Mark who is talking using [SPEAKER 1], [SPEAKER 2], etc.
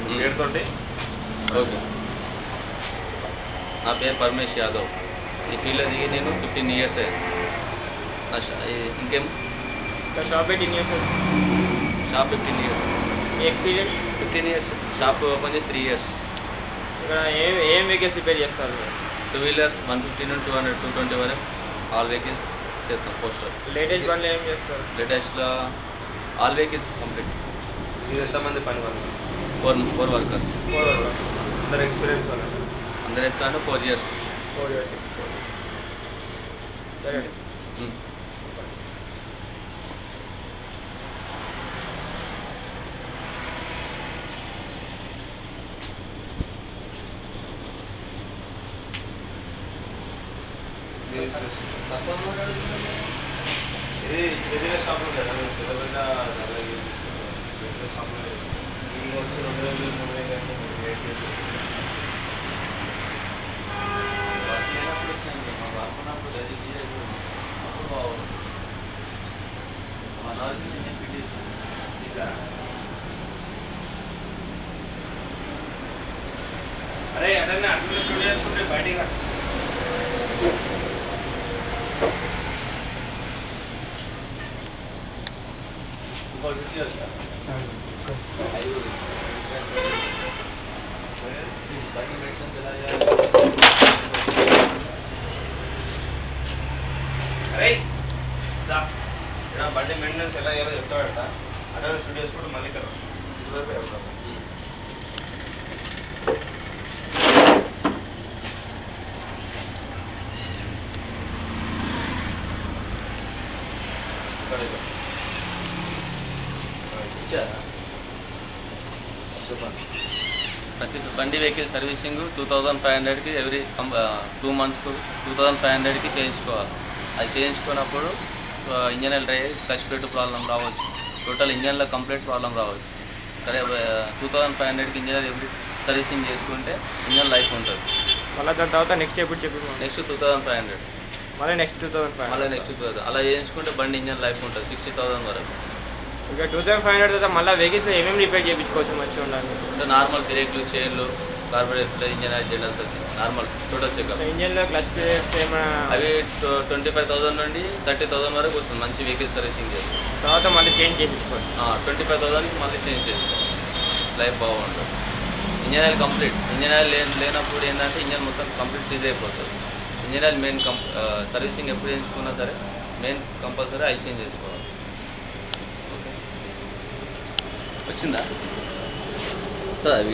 [SPEAKER 1] పేరుతోటి.
[SPEAKER 2] ఓకే. నా పేరు పరమేష్ యాదవ్. ఈ ఫీల్డ్లో దిగి నేను 15 ఇయర్స్ అయ్యింది. ఇంకేం
[SPEAKER 1] షాప్ పెట్టి
[SPEAKER 2] షాప్ 15 ఇయర్స్.
[SPEAKER 1] మీ ఎక్స్పీరియన్స్
[SPEAKER 2] 15 ఇయర్స్. షాప్ ఓపెన్ చేసి 3 ఇయర్స్.
[SPEAKER 1] ఇక్కడ ఏం వెహికల్స్ రిపేర్ చేస్తారు?
[SPEAKER 2] 2 వీలర్ 150 నుండి 200, 220 వరకు ఆల్ వెహికల్స్ చేస్తాం. పోస్టర్
[SPEAKER 1] లేటెస్ట్ బండ్లు ఏం చేస్తారు?
[SPEAKER 2] లేటెస్ట్లో ఆల్ వెహికల్స్ కంప్లీట్.
[SPEAKER 1] మీరు ఎంతమంది పని వాళ్ళు?
[SPEAKER 2] 4 వర్కర్స్.
[SPEAKER 1] 4 అందరు ఎక్స్పీరియన్స్ వాళ్ళు?
[SPEAKER 2] అందరు ఎత్తాను 4 ఇయర్స్.
[SPEAKER 1] 4 years. సరే. ఇది ఎదిరే షాపులు కదా పెద్ద పెద్ద షాపులు ఇది వచ్చి 2,000, 3,000 అంటే మీరు వెయిట్ చేసి అరే అదన్నా అట్లా స్టూడియో చేసుకుంటే బయటికి రా. అరే బండి మెయింటెనెన్స్ ఎలా చేయాలో చెప్తాడట. అదే స్టూడియోస్ కూడా మళ్ళీ ఇక్కడ
[SPEAKER 2] ప్రతి బండి వెహికల్ సర్వీసింగ్ 2,500కి ఎవ్రీ 2 months 2,500కి చేయించుకోవాలి. అది చేయించుకున్నప్పుడు engine dry clutch plate problem రావచ్చు. టోటల్ ఇంజన్లో కంప్లీట్ ప్రాబ్లం రావచ్చు. సరే 2,500కి ఇంజన్ ఎవ్రీ సర్వీసింగ్ చేసుకుంటే ఇంజన్ లైఫ్ ఉంటుంది.
[SPEAKER 1] మళ్ళీ దాని తర్వాత నెక్స్ట్ ఎప్పుడు చెప్పి
[SPEAKER 2] నెక్స్ట్ 2,500
[SPEAKER 1] మళ్ళీ నెక్స్ట్ 2,500
[SPEAKER 2] మళ్ళీ నెక్స్ట్ 2,000 అలా చేయించుకుంటే బండి ఇంజన్ లైఫ్ ఉంటుంది 60,000 వరకు.
[SPEAKER 1] ఇక 2,500 తర్వాత మళ్ళీ వెహికల్స్ ఏమేమి రిపేర్ చేయించుకోవచ్చు మంచిగా ఉండాలి?
[SPEAKER 2] అంటే నార్మల్ బ్రేక్లు, చైన్లు, కార్బొరేటర్, ఇంజన్ ఆయిల్, జనరల్స్ వచ్చి నార్మల్ టోటల్ చెకప్.
[SPEAKER 1] ఇంజన్లో క్లచ్ ప్లేట్స్ ఏమైనా
[SPEAKER 2] అవి 25,000 నుండి 30,000 వరకు వస్తుంది మంచి వెహికల్ సర్వీసింగ్ చేసి.
[SPEAKER 1] తర్వాత మళ్ళీ చేంజ్ చేయించుకోవచ్చు.
[SPEAKER 2] 25,000కి మళ్ళీ చేంజ్ చేసుకోవాలి. లైఫ్ బాగుంటుంది. Engine oil complete. Engine oil లేనప్పుడు ఏంటంటే ఇంజన్ మొత్తం కంప్లీట్ సీజ్ అయిపోతుంది. ఇంజన్ ఆయిల్ మెయిన్ సర్వీసింగ్ ఎప్పుడు చేయించుకున్నా సరే మెయిన్ కంపల్సరీ ఆయిల్ చేంజ్ చేసుకోవాలి. ఓకే వచ్చిందా? అవి